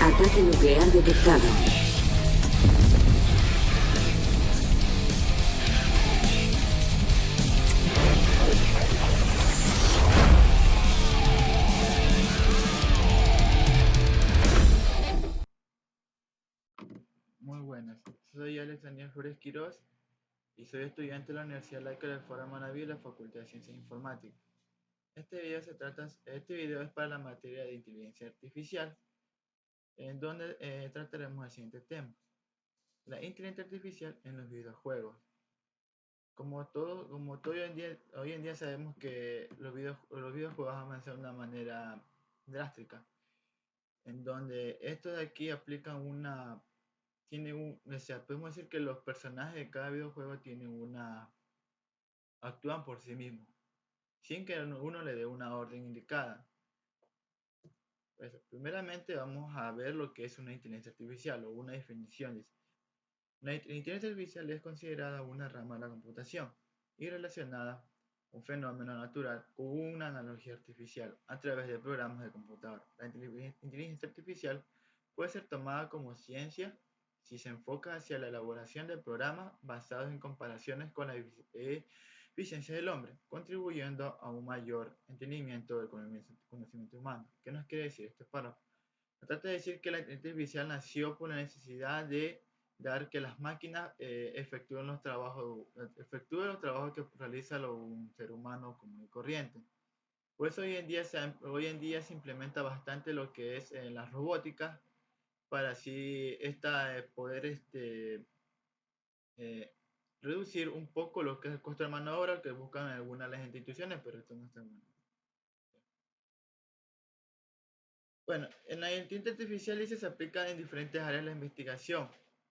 Ataque nuclear detectado. Muy buenas, soy Alex Daniel Flores Quirós y soy estudiante de la Universidad Laica del Foro Manaví de la Facultad de Ciencias Informáticas. Este video es para la materia de inteligencia artificial, en donde trataremos el siguiente tema: la inteligencia artificial en los videojuegos. Como todo hoy en día sabemos que los videojuegos avanzan de una manera drástica, en donde estos de aquí aplican o sea, podemos decir que los personajes de cada videojuego actúan por sí mismos, sin que uno le dé una orden indicada. Pues, primeramente vamos a ver lo que es una inteligencia artificial o una definición. La inteligencia artificial es considerada una rama de la computación y relacionada a un fenómeno natural o una analogía artificial a través de programas de computador. La inteligencia artificial puede ser tomada como ciencia si se enfoca hacia la elaboración de programas basados en comparaciones con la eficiencia del hombre, contribuyendo a un mayor entendimiento del conocimiento humano. ¿Qué nos quiere decir este párrafo? Se trata de decir que la inteligencia artificial nació por la necesidad de dar que las máquinas efectúen los trabajos que realiza un ser humano común y corriente. Por eso hoy en día se implementa bastante lo que es la robótica, para así poder eh, reducir un poco lo que es el costo de mano de obra que buscan algunas de las instituciones, pero esto no está bueno. Bueno, en la inteligencia artificial dice, se aplica en diferentes áreas de la investigación.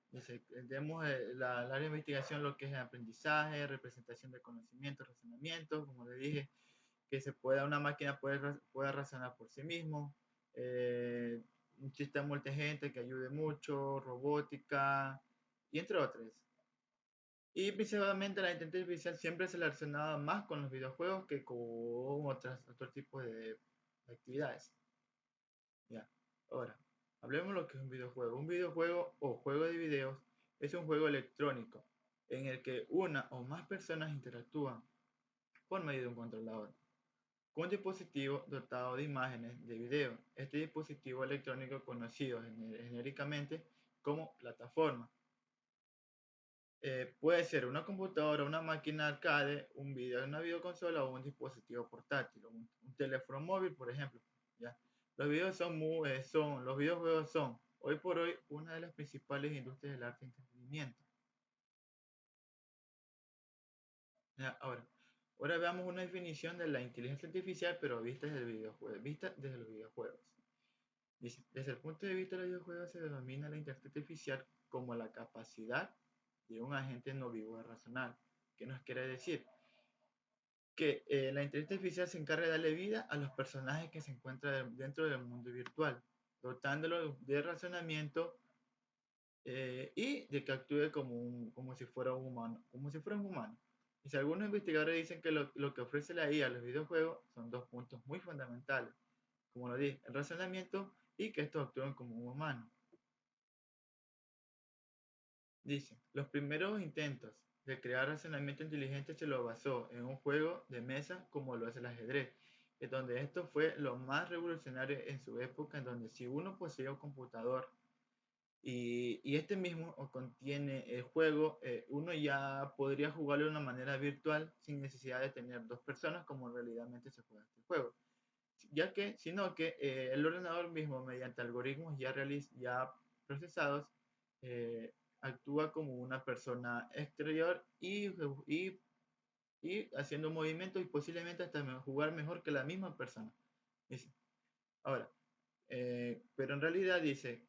Dice, tenemos el área de investigación, lo que es el aprendizaje, representación de conocimiento, razonamiento, como le dije, que una máquina pueda razonar por sí mismo, un sistema multigente que ayude mucho, robótica, y entre otras. Y principalmente la inteligencia artificial siempre se relaciona más con los videojuegos que con otros tipos de actividades. Ya. Ahora, hablemos de lo que es un videojuego. Un videojuego o juego de videos es un juego electrónico en el que una o más personas interactúan por medio de un controlador con un dispositivo dotado de imágenes de video. Este dispositivo electrónico conocido genéricamente como plataforma. Puede ser una computadora, una máquina arcade, una videoconsola o un dispositivo portátil, un teléfono móvil, por ejemplo. ¿Ya? Los videojuegos son, hoy por hoy, una de las principales industrias del arte y entretenimiento. ¿Ya? Ahora veamos una definición de la inteligencia artificial, pero vista desde los videojuegos. Dice, desde el punto de vista de los videojuegos se denomina la inteligencia artificial como la capacidad de un agente no vivo de razonar. ¿Qué nos quiere decir? Que la inteligencia artificial se encarga de darle vida a los personajes que se encuentran dentro del mundo virtual, dotándolo de razonamiento y de que actúe como si fuera un humano. Y si algunos investigadores dicen que lo que ofrece la IA a los videojuegos son dos puntos muy fundamentales, como lo dije, el razonamiento y que estos actúen como un humano. Dice, los primeros intentos de crear razonamiento inteligente se lo basó en un juego de mesa como lo es el ajedrez, en donde esto fue lo más revolucionario en su época, en donde si uno poseía un computador y este mismo contiene el juego, uno ya podría jugarlo de una manera virtual sin necesidad de tener dos personas como realmente se juega este juego. Sino que el ordenador mismo, mediante algoritmos ya procesados, actúa como una persona exterior y haciendo movimientos y posiblemente hasta jugar mejor que la misma persona. Dice. Ahora, pero en realidad dice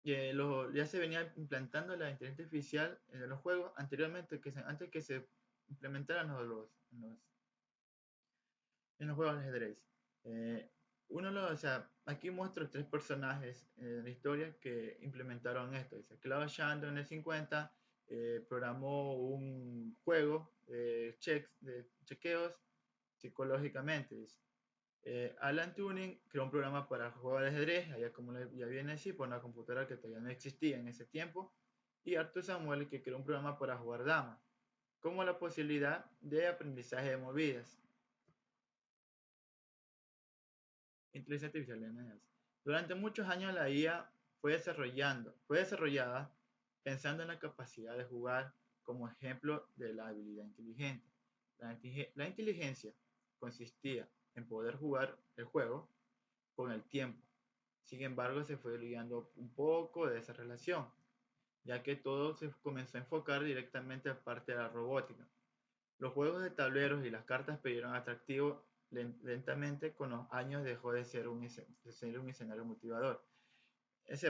que ya se venía implantando la inteligencia artificial en los juegos anteriormente, antes que se implementaran en los juegos de ajedrez. Eh, o sea, aquí muestro tres personajes de la historia que implementaron esto. Dice, Claude Shannon en el 50 programó un juego de chequeos psicológicamente. Dice. Alan Turing creó un programa para jugar de ajedrez, allá como ya viene así, por una computadora que todavía no existía en ese tiempo, y Arthur Samuel, que creó un programa para jugar damas, como la posibilidad de aprendizaje de movidas. Inteligencia artificial de Durante muchos años la IA fue desarrollada pensando en la capacidad de jugar como ejemplo de la habilidad inteligente. La inteligencia consistía en poder jugar el juego con el tiempo. Sin embargo, se fue olvidando un poco de esa relación, ya que todo se comenzó a enfocar directamente a parte de la robótica. Los juegos de tableros y las cartas perdieron atractivo lentamente con los años, dejó de ser un escenario motivador.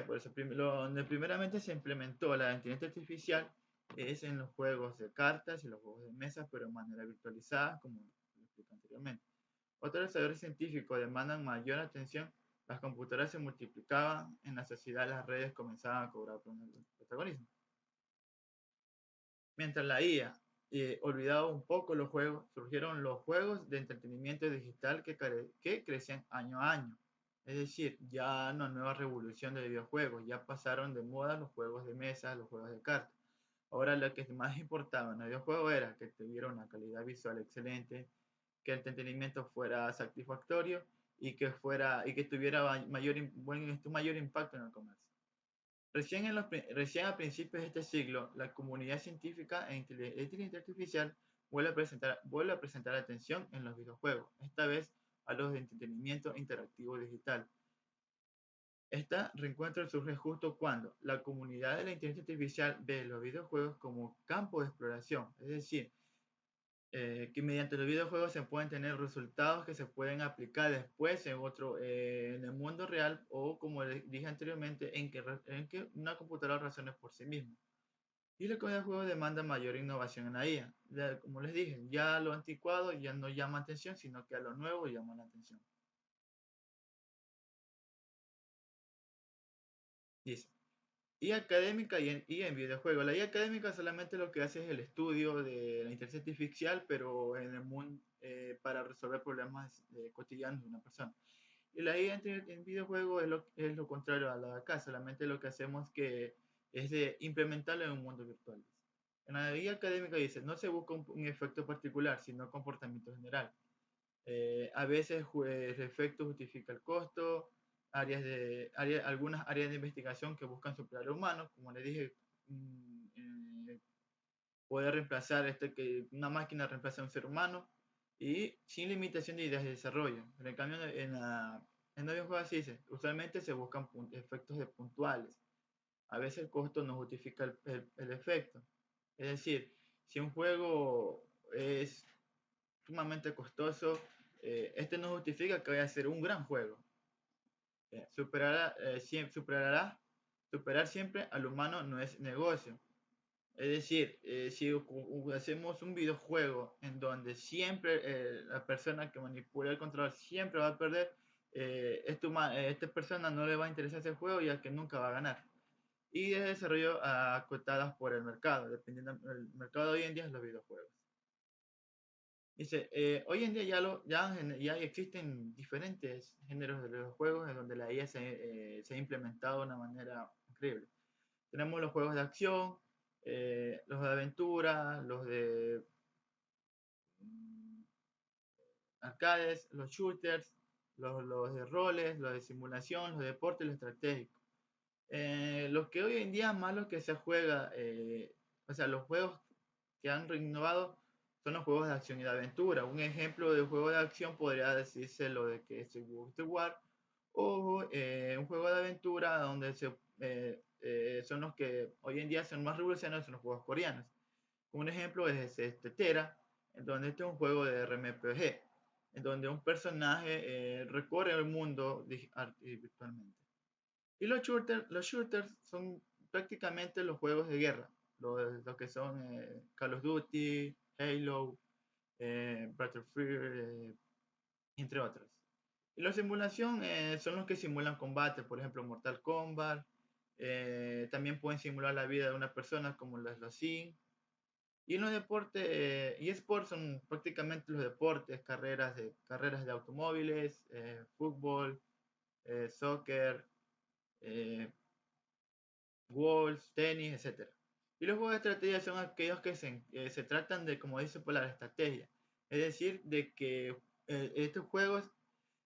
Por eso, donde primeramente se implementó la inteligencia artificial es en los juegos de cartas y los juegos de mesa, pero de manera virtualizada, como lo expliqué anteriormente. Otros desarrollos científicos demandan mayor atención. Las computadoras se multiplicaban, en la sociedad las redes comenzaban a cobrar protagonismo. Mientras la IA olvidaba un poco los juegos, surgieron los juegos de entretenimiento digital que crecían año a año. Es decir, ya una nueva revolución de videojuegos, ya pasaron de moda los juegos de mesa, los juegos de cartas. Ahora lo que más importaba en el videojuego era que tuviera una calidad visual excelente, que el entretenimiento fuera satisfactorio y que tuviera mayor impacto en el comercio. Recién a principios de este siglo, la comunidad científica e inteligencia artificial vuelve a presentar atención en los videojuegos, esta vez a los de entretenimiento interactivo digital. Este reencuentro surge justo cuando la comunidad de la inteligencia artificial ve los videojuegos como campo de exploración, es decir, que mediante los videojuegos se pueden tener resultados que se pueden aplicar después en el mundo real o, como dije anteriormente, en que una computadora razone por sí misma. Y la comunidad de juegos demanda mayor innovación en la IA. Como les dije, ya lo anticuado ya no llama atención, sino que a lo nuevo llama la atención. Dice, IA académica y en videojuegos. La IA académica solamente lo que hace es el estudio de la inteligencia artificial, pero en el mundo para resolver problemas cotidianos de una persona. Y la IA en videojuegos es lo contrario a la de acá, solamente lo que hacemos es de implementarlo en un mundo virtual. En la IA académica dice, no se busca un efecto particular, sino comportamiento general. A veces el efecto justifica el costo, algunas áreas de investigación que buscan superar a humanos, como les dije, puede reemplazar que una máquina reemplace a un ser humano y sin limitación de ideas de desarrollo. En el cambio, en los videojuegos así dice, usualmente se buscan efectos puntuales. A veces el costo no justifica el efecto. Es decir, si un juego es sumamente costoso, este no justifica que vaya a ser un gran juego. Superar siempre al humano no es negocio. Es decir, si hacemos un videojuego en donde siempre la persona que manipula el control siempre va a perder, esta persona no le va a interesar ese juego ya que nunca va a ganar. Y de desarrollo acotadas por el mercado, dependiendo del mercado de hoy en día es los videojuegos. Dice, hoy en día ya existen diferentes géneros de videojuegos en donde la IA se ha implementado de una manera increíble. Tenemos los juegos de acción, los de aventura, los de arcades, los shooters, los de roles, los de simulación, los de deporte y los estratégicos. Los que hoy en día más lo que se juega, o sea, los juegos que han renovado son los juegos de acción y de aventura. Un ejemplo de juego de acción podría decirse lo de que es World of War o un juego de aventura donde son los que hoy en día son más revolucionarios, son los juegos coreanos. Un ejemplo es este Tera, en donde este es un juego de RPG, en donde un personaje recorre el mundo virtualmente. Y los shooters son prácticamente los juegos de guerra, lo que son Call of Duty, Halo, Battlefield, entre otros. Y la simulación son los que simulan combate, por ejemplo Mortal Kombat. También pueden simular la vida de una persona como los Sims. Y en los deportes, eSports son prácticamente los deportes, carreras de automóviles, fútbol, soccer, golf, tenis, etc. Y los juegos de estrategia son aquellos que se tratan de, como dice por la estrategia. Es decir, de que estos juegos,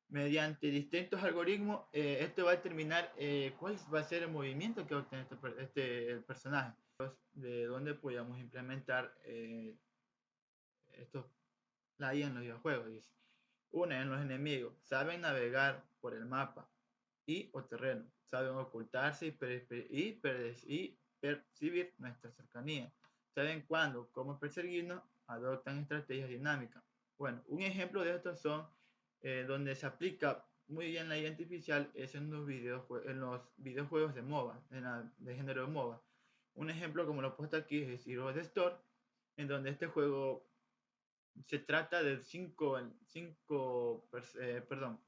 mediante distintos algoritmos, esto va a determinar cuál va a ser el movimiento que va a obtener el personaje. De dónde podamos implementar la IA en los videojuegos. Dice. Una, en los enemigos. Saben navegar por el mapa o terreno. Saben ocultarse y percibir nuestra cercanía. Saben cuándo, cómo perseguirnos, adoptan estrategias dinámicas. Bueno, un ejemplo de estos son donde se aplica muy bien la IA artificial es en los videojuegos de MOBA, de género MOBA. Un ejemplo como lo he puesto aquí es Heroes Store, en donde este juego se trata de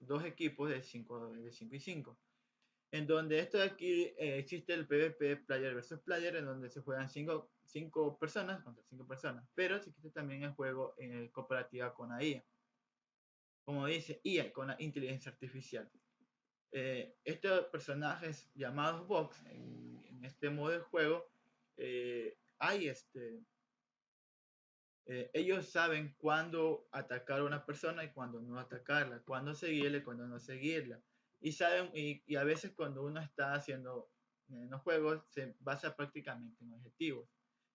dos equipos de 5 y 5, en donde esto de aquí existe el PvP player versus player, en donde se juegan 5 personas contra 5 personas, pero existe también el juego cooperativa con IA, como dice IA, con la inteligencia artificial. Estos personajes llamados bots en este modo de juego, hay ellos saben cuándo atacar a una persona y cuándo no atacarla, cuándo seguirla y cuándo no seguirla. Y saben, y a veces cuando uno está haciendo en los juegos, se basa prácticamente en objetivos.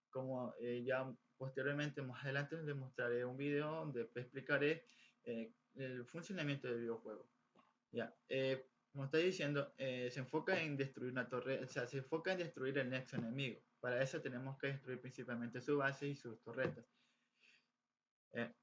Como ya posteriormente, más adelante, les mostraré un video donde explicaré el funcionamiento del videojuego. Ya, como estoy diciendo, se enfoca en destruir una torre, o sea, se enfoca en destruir el nexo enemigo. Para eso tenemos que destruir principalmente su base y sus torretas.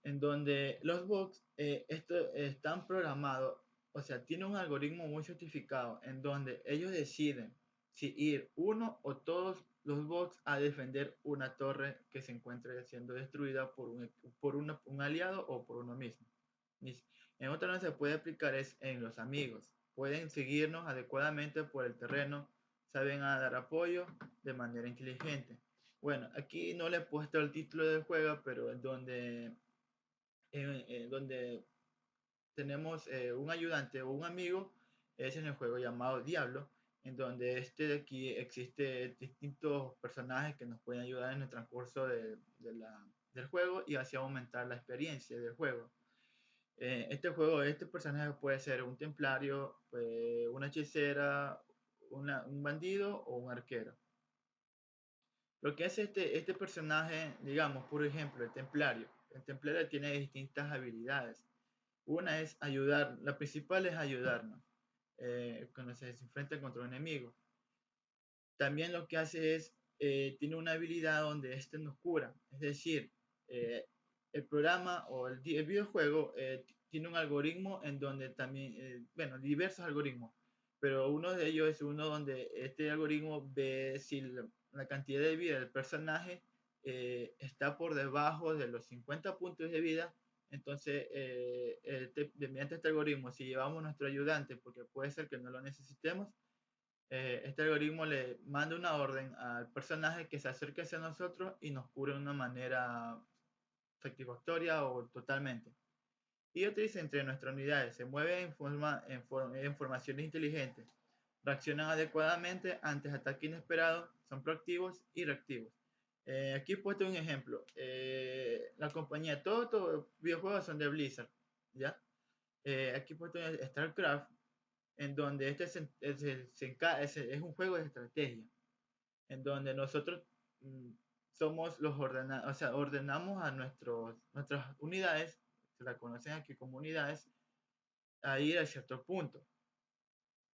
En donde los bots están programados, o sea, tienen un algoritmo muy justificado en donde ellos deciden si ir uno o todos los bots a defender una torre que se encuentre siendo destruida por un aliado o por uno mismo. En otra no se puede aplicar es en los amigos. Pueden seguirnos adecuadamente por el terreno, saben dar apoyo de manera inteligente. Bueno, aquí no le he puesto el título del juego, pero donde tenemos un ayudante o un amigo, es en el juego llamado Diablo, en donde de aquí existe distintos personajes que nos pueden ayudar en el transcurso del juego y así aumentar la experiencia del juego. Este personaje puede ser un templario, una hechicera, un bandido o un arquero. Lo que hace este personaje, digamos, por ejemplo, el templario. El templario tiene distintas habilidades. Una es ayudar, la principal es ayudarnos cuando se enfrenta contra un enemigo. También lo que hace es, tiene una habilidad donde este nos cura. Es decir, el programa o el videojuego tiene un algoritmo en donde también, bueno, diversos algoritmos, pero uno de ellos es uno donde este algoritmo ve si la cantidad de vida del personaje está por debajo de los 50 puntos de vida. Entonces, mediante este algoritmo, si llevamos nuestro ayudante, porque puede ser que no lo necesitemos, este algoritmo le manda una orden al personaje que se acerque hacia nosotros y nos cure de una manera satisfactoria o totalmente. Y utiliza entre nuestras unidades, se mueve en formaciones inteligentes, reaccionan adecuadamente ante ataques inesperados, son proactivos y reactivos. Aquí he puesto un ejemplo. La compañía, todos los videojuegos son de Blizzard, ¿ya? Aquí he puesto StarCraft, en donde es un juego de estrategia, en donde nosotros somos o sea, ordenamos a nuestras unidades, se la conocen aquí como unidades, a ir a cierto punto.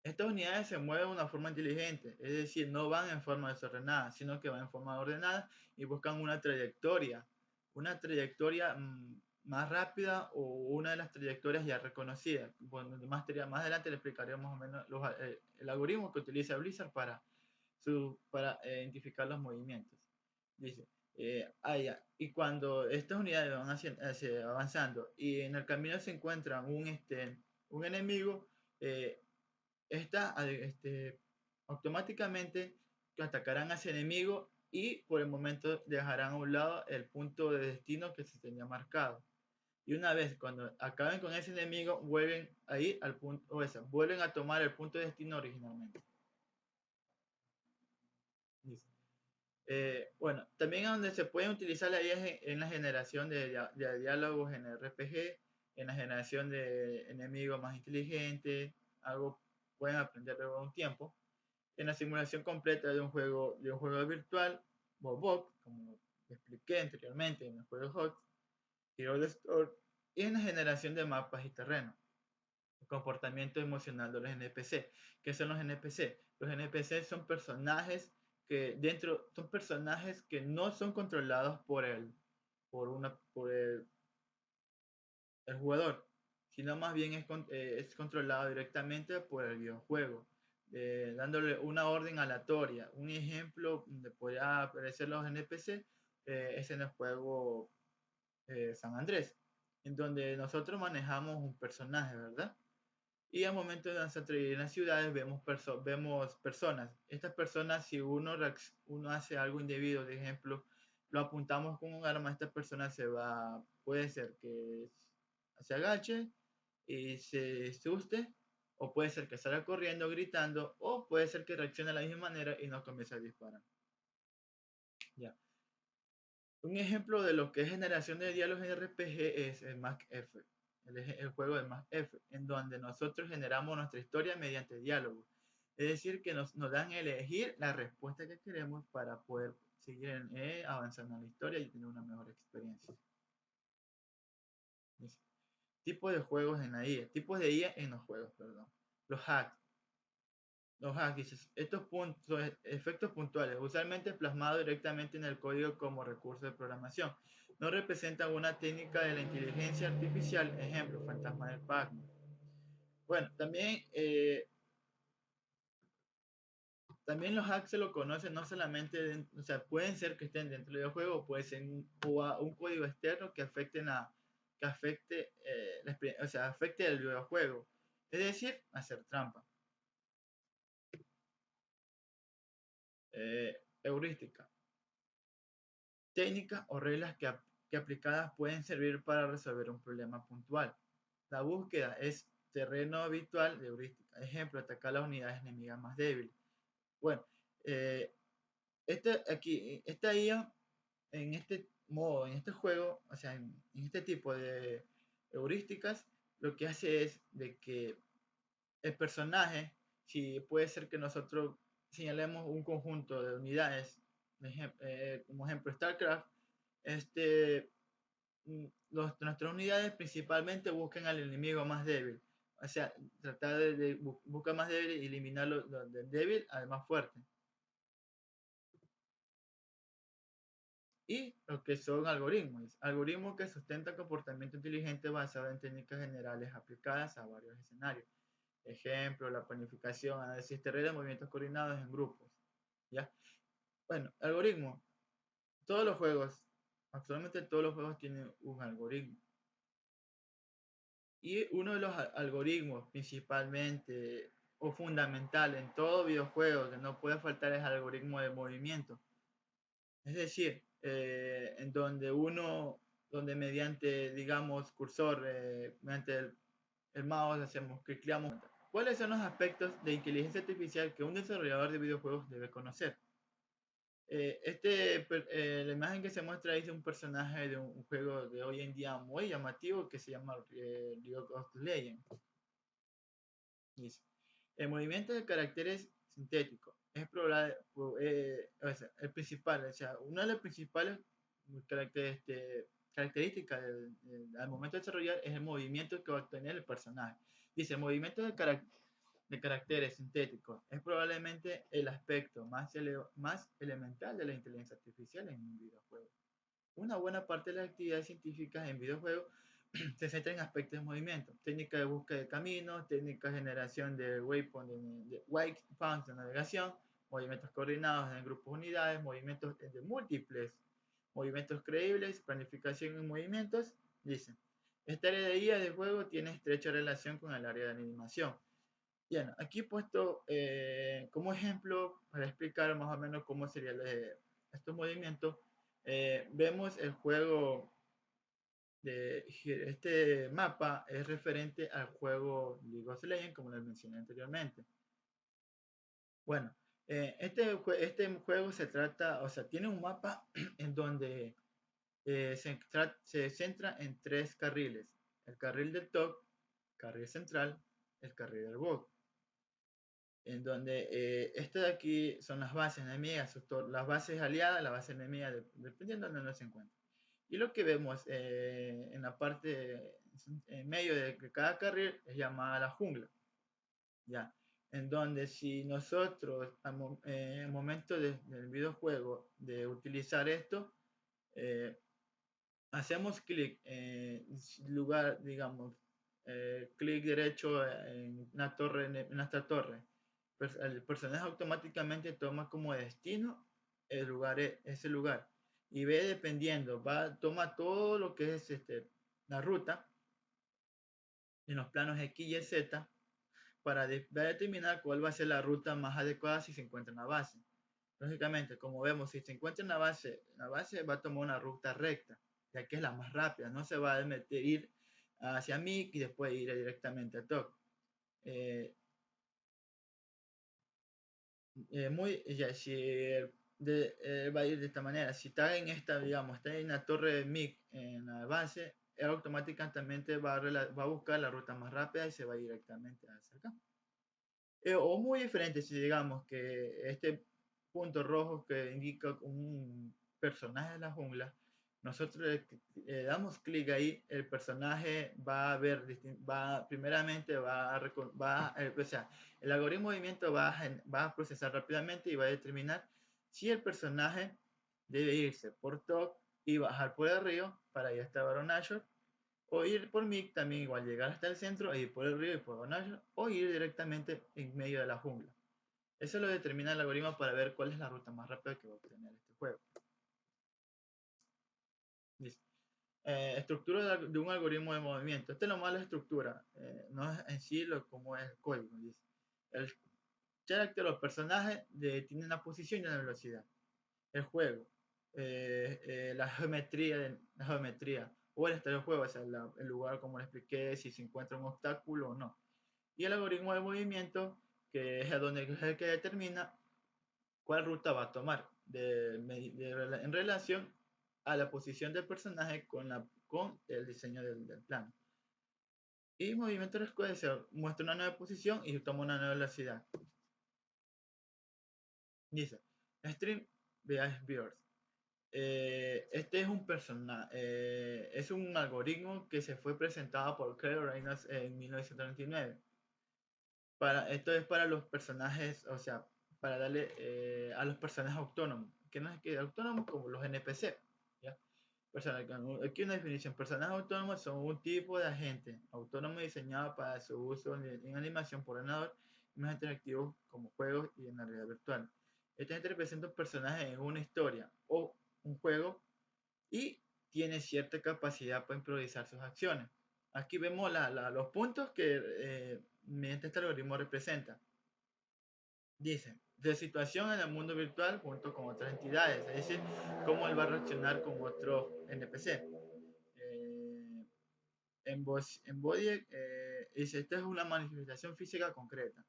Estas unidades se mueven de una forma inteligente, es decir, no van en forma desordenada, sino que van en forma ordenada y buscan una trayectoria más rápida o una de las trayectorias ya reconocidas. Bueno, más adelante le explicaremos más o menos el algoritmo que utiliza Blizzard para identificar los movimientos. Dice, y cuando estas unidades van avanzando y en el camino se encuentran un enemigo, automáticamente atacarán a ese enemigo y por el momento dejarán a un lado el punto de destino que se tenía marcado. Y una vez cuando acaben con ese enemigo, vuelven a ir al punto, vuelven a tomar el punto de destino originalmente. Bueno, también donde se pueden utilizar la IA es en la generación de diálogos en RPG, en la generación de enemigos más inteligentes, algo pueden aprender luego de un tiempo, en la simulación completa de un juego virtual, Bobot, como expliqué anteriormente en el juego Hot, Hero the Store, y en la generación de mapas y terrenos. El comportamiento emocional de los NPC. ¿Qué son los NPC? Los NPC son personajes son personajes que no son controlados por el jugador, sino más bien es controlado directamente por el videojuego, dándole una orden aleatoria. Un ejemplo donde podría aparecer los NPC es en el juego San Andrés, en donde nosotros manejamos un personaje, ¿verdad? Y al momento de lanzar en las ciudades vemos personas. Estas personas, si uno hace algo indebido, de ejemplo, lo apuntamos con un arma, esta persona puede ser que se agache y se asuste, o puede ser que salga corriendo, gritando, o puede ser que reaccione de la misma manera y no comience a disparar. Ya. Un ejemplo de lo que es generación de diálogos en RPG es el MacF, el juego de MacF, en donde nosotros generamos nuestra historia mediante diálogos. Es decir, que nos dan a elegir la respuesta que queremos para poder seguir avanzando en la historia y tener una mejor experiencia. Tipos de juegos en la IA, tipos de IA en los juegos, perdón. Los hacks. Los hacks, estos efectos puntuales, usualmente plasmados directamente en el código como recurso de programación, no representan una técnica de la inteligencia artificial, ejemplo, fantasma del Pac-Man. Bueno, también los hacks se lo conocen no solamente, o sea, pueden ser que estén dentro del juego, puede ser un código externo que afecte afecte el videojuego, es decir, hacer trampa. Heurística. Técnicas o reglas que aplicadas pueden servir para resolver un problema puntual. La búsqueda es terreno habitual de heurística. Ejemplo, atacar las unidades enemigas más débiles. Bueno, esta IA en este modo, en este juego, o sea, en este tipo de heurísticas, lo que hace es de que el personaje, si puede ser que nosotros señalemos un conjunto de unidades, como ejemplo StarCraft, nuestras unidades principalmente buscan al enemigo más débil. O sea, tratar de buscar más débil y eliminarlo del débil al más fuerte. Y lo que son algoritmos que sustentan comportamiento inteligente basado en técnicas generales aplicadas a varios escenarios. Ejemplo, la planificación, análisis terrestre, movimientos coordinados en grupos. ¿Ya? Bueno, algoritmo. Todos los juegos, actualmente todos los juegos tienen un algoritmo. Y uno de los algoritmos principalmente o fundamental en todo videojuego que no puede faltar es el algoritmo de movimiento. Es decir, donde mediante, digamos, cursor, mediante el mouse hacemos, clicamos. ¿Cuáles son los aspectos de inteligencia artificial que un desarrollador de videojuegos debe conocer? La imagen que se muestra es de un personaje de un juego de hoy en día muy llamativo que se llama League of Legends. El movimiento de caracteres sintéticos es el principal, o sea, una de las principales características al momento de desarrollar es el movimiento que va a obtener el personaje. Dice, el movimiento de caracteres sintéticos es probablemente el aspecto más elemental de la inteligencia artificial en un videojuego. Una buena parte de las actividades científicas en videojuegos se centra en aspectos de movimiento, técnicas de búsqueda de caminos, técnicas de generación de waypoints de navegación, movimientos coordinados en grupos unidades, movimientos de múltiples, movimientos creíbles, planificación en movimientos. Dice, esta área de guía de juego tiene estrecha relación con el área de animación. Bien, aquí he puesto como ejemplo para explicar más o menos cómo sería estos movimientos, vemos el juego de este mapa es referente al juego League of Legends, como les mencioné anteriormente. Bueno, este juego se trata, o sea, tiene un mapa en donde se centra en 3 carriles: el carril del top, carril central, el carril del bot. En donde este de aquí son las bases enemigas, las bases aliadas, la base enemiga, dependiendo de donde uno se encuentra. Y lo que vemos en la parte en medio de cada carril es llamada la jungla, ¿ya? En donde si nosotros en el momento del videojuego de utilizar esto, hacemos clic en lugar, digamos, clic derecho en una torre, en nuestra torre, el personaje automáticamente toma como destino el lugar, ese lugar, y ve dependiendo, toma todo lo que es la ruta en los planos X, Y, Z para determinar cuál va a ser la ruta más adecuada si se encuentra en la base. Lógicamente, como vemos, si se encuentra en la base va a tomar una ruta recta, ya que es la más rápida, no se va a ir hacia mí y después ir directamente a top. Va a ir de esta manera. Si está en esta, digamos, está en la torre de MIG en la base, él automáticamente va a buscar la ruta más rápida y se va directamente hacia acá. O muy diferente, si digamos que este punto rojo que indica un personaje de la jungla, nosotros le damos clic ahí, el personaje va a ver, primeramente o sea, el algoritmo de movimiento va a procesar rápidamente y va a determinar si el personaje debe irse por top y bajar por el río para ir hasta Baron Nashor, o ir por MIG también igual, llegar hasta el centro, e ir por el río y por Baron, o ir directamente en medio de la jungla. Eso lo determina el algoritmo para ver cuál es la ruta más rápida que va a obtener este juego. Listo. Estructura de un algoritmo de movimiento. Este es lo malo de estructura, no es en sí como es el código. Dice. El carácter, los personajes tienen la posición y la velocidad. El juego, la geometría o el estado del juego, o sea, el lugar, como le expliqué, si se encuentra un obstáculo o no. Y el algoritmo de movimiento, que es el que determina cuál ruta va a tomar en relación a la posición del personaje con el diseño del plano. Y movimiento de muestra una nueva posición y toma una nueva velocidad. Dice, Stream Behaviors. Este es un es un algoritmo que se fue presentado por Claire Reynolds en 1939. Esto es para los personajes, o sea, para darle a los personajes autónomos, que no es que autónomos como los NPC. ¿ya? Aquí una definición: personajes autónomos son un tipo de agente autónomo diseñado para su uso en animación por ordenador, más interactivos como juegos y en la realidad virtual. Este representa un personaje en una historia o un juego y tiene cierta capacidad para improvisar sus acciones. Aquí vemos los puntos que mediante este algoritmo representa. Dice, de situación en el mundo virtual junto con otras entidades, es decir, cómo él va a reaccionar con otros NPC. En Body dice, esta es una manifestación física concreta.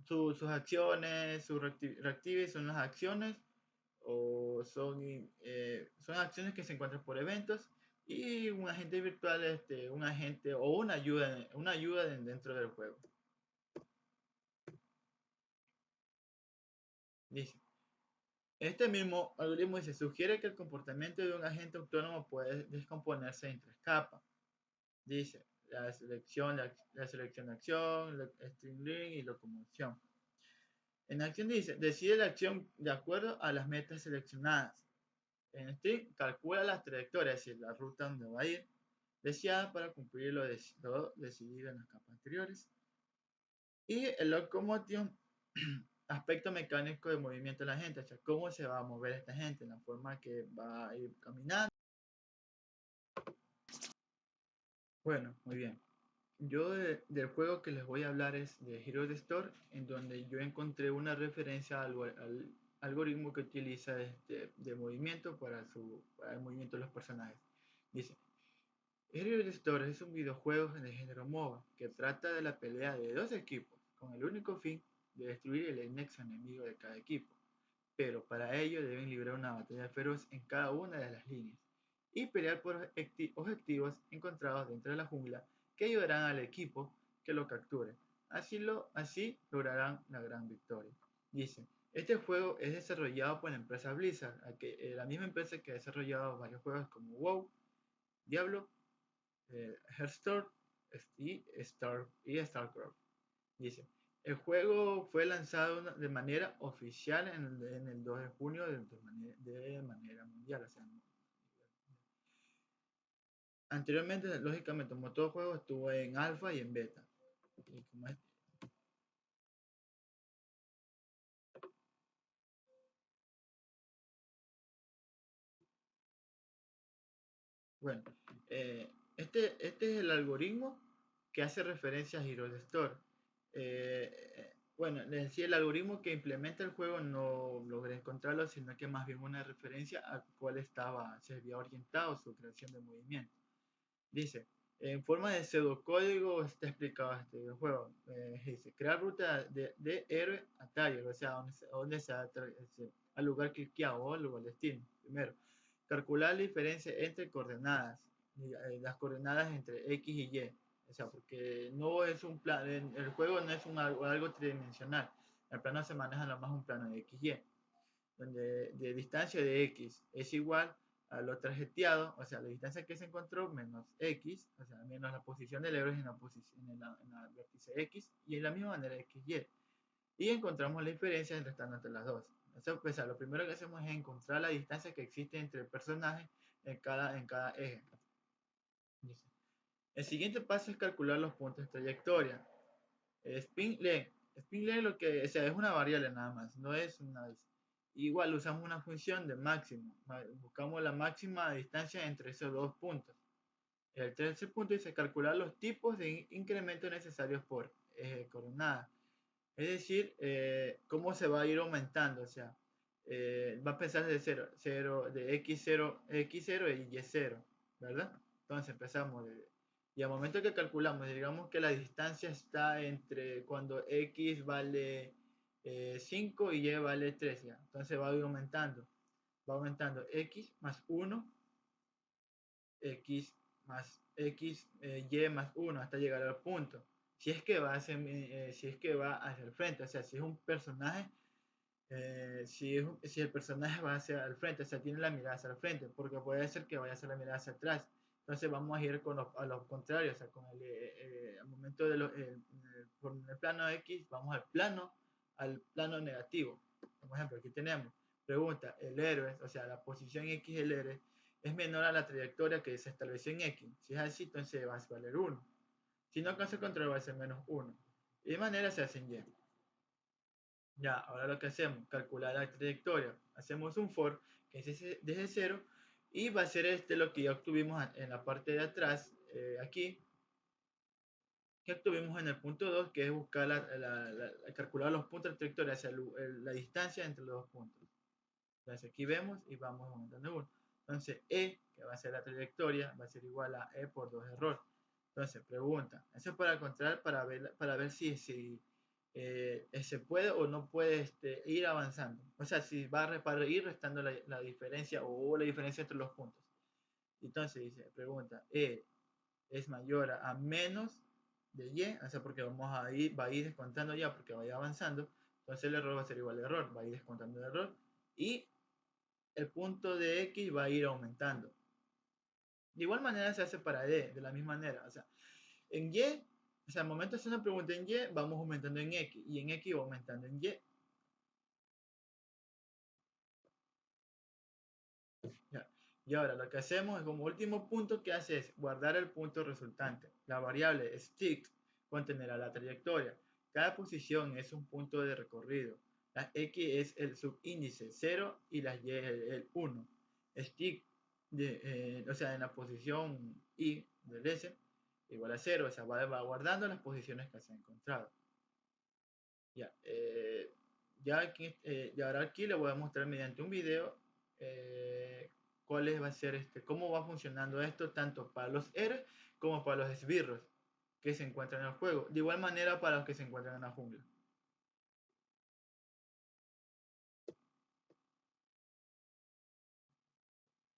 Sus acciones, sus reactives son las acciones o son acciones que se encuentran por eventos, y un agente virtual, un agente o una ayuda dentro del juego. Dice, este mismo algoritmo sugiere que el comportamiento de un agente autónomo puede descomponerse en 3 capas. Dice, la selección de acción, string y locomoción. En acción dice, decide la acción de acuerdo a las metas seleccionadas. En string, calcula las trayectorias, es decir, la ruta donde va a ir, deseada para cumplir lo decidido en las capas anteriores. Y el locomotion, aspecto mecánico de movimiento de la gente, o sea, cómo se va a mover esta gente, la forma que va a ir caminando. Bueno, muy bien. Del juego que les voy a hablar es de Heroes Store, en donde yo encontré una referencia al algoritmo que utiliza de movimiento para el movimiento de los personajes. Dice, Heroes Store es un videojuego de género MOBA que trata de la pelea de dos equipos con el único fin de destruir el nexo enemigo de cada equipo, pero para ello deben librar una batalla feroz en cada una de las líneas y pelear por objetivos encontrados dentro de la jungla que ayudarán al equipo que lo capture. Así lograrán la gran victoria. Dice, este juego es desarrollado por la empresa Blizzard, la misma empresa que ha desarrollado varios juegos como WoW, Diablo, Hearthstone y StarCraft. Dice, el juego fue lanzado de manera oficial en el 2 de junio de manera mundial. O sea, anteriormente, lógicamente, como todo juego, estuvo en alfa y en beta. Y como es, bueno, este es el algoritmo que hace referencia a Heroes Store. Bueno, en sí el algoritmo que implementa el juego no logré encontrarlo, sino que más bien una referencia a cuál se había orientado su creación de movimiento. Dice, en forma de pseudocódigo está explicado este videojuego. Dice, crear ruta de héroe a taller, o sea, donde se al lugar cliqueado o al lugar destino. Primero, calcular la diferencia entre coordenadas, las coordenadas entre X y Y. O sea, porque no es un plan, el juego no es algo tridimensional. El plano se maneja nada más un plano de X, Y, donde de distancia de X es igual a lo trajeteado, o sea, la distancia que se encontró menos X, o sea, menos la posición del héroe en la posición en la vértice X, y en la misma manera X, y encontramos la diferencia entre las dos. O sea, lo primero que hacemos es encontrar la distancia que existe entre el personaje en cada eje. Dice. El siguiente paso es calcular los puntos de trayectoria. Spin length. Spin length lo que, o sea, es una variable nada más, no es una. Igual usamos una función de máximo. Buscamos la máxima distancia entre esos dos puntos. El tercer punto dice calcular los tipos de incremento necesarios por coordenada. Es decir, cómo se va a ir aumentando. O sea, va a empezar de 0, de x0 y y0, ¿verdad? Entonces empezamos y al momento que calculamos, digamos que la distancia está entre cuando x vale 5 y y vale 3, ¿ya? Entonces va a ir aumentando. Va aumentando x más 1, x más x, y más 1 hasta llegar al punto. Si es que va hacia el frente, o sea, si es un personaje, si el personaje va hacia el frente, o sea, tiene la mirada hacia el frente, porque puede ser que vaya a hacer la mirada hacia atrás. Entonces vamos a ir a los contrarios, o sea, al momento por el plano X, vamos al plano negativo. Por ejemplo, aquí tenemos, pregunta, el héroe, o sea, la posición X del héroe es menor a la trayectoria que se estableció en X. Si es así, entonces va a valer 1. Si no alcanza el control, va a ser menos 1. Y de manera se hace en Y. Ya, ahora lo que hacemos, calcular la trayectoria. Hacemos un for que es desde 0 y va a ser lo que ya obtuvimos en la parte de atrás, aquí, que obtuvimos en el punto 2, que es buscar calcular los puntos de trayectoria hacia la distancia entre los dos puntos. Entonces aquí vemos y vamos aumentando 1. Entonces que va a ser la trayectoria, va a ser igual a E por 2 error. Entonces, pregunta, eso es para encontrar, para ver si se puede o no puede ir avanzando. O sea, si va para ir restando la diferencia o la diferencia entre los puntos. Entonces dice, pregunta, es mayor a menos de Y, o sea, porque va a ir descontando ya porque va a ir avanzando. Entonces el error va a ser igual al error, va a ir descontando el error. Y el punto de X va a ir aumentando. De igual manera se hace para D, de la misma manera. O sea, en Y, o sea, al momento de hacer una pregunta en Y, vamos aumentando en X. Y en X va aumentando en Y. Ya. Y ahora lo que hacemos es como último punto que hace es guardar el punto resultante. La variable stick contenerá la trayectoria. Cada posición es un punto de recorrido. La X es el subíndice 0 y la Y es el 1. Stick, o sea, en la posición Y del S, igual a 0, o sea, va guardando las posiciones que se han encontrado. Ya, y ahora aquí le voy a mostrar mediante un video va a ser cómo va funcionando esto tanto para los héroes como para los esbirros que se encuentran en el juego. De igual manera para los que se encuentran en la jungla.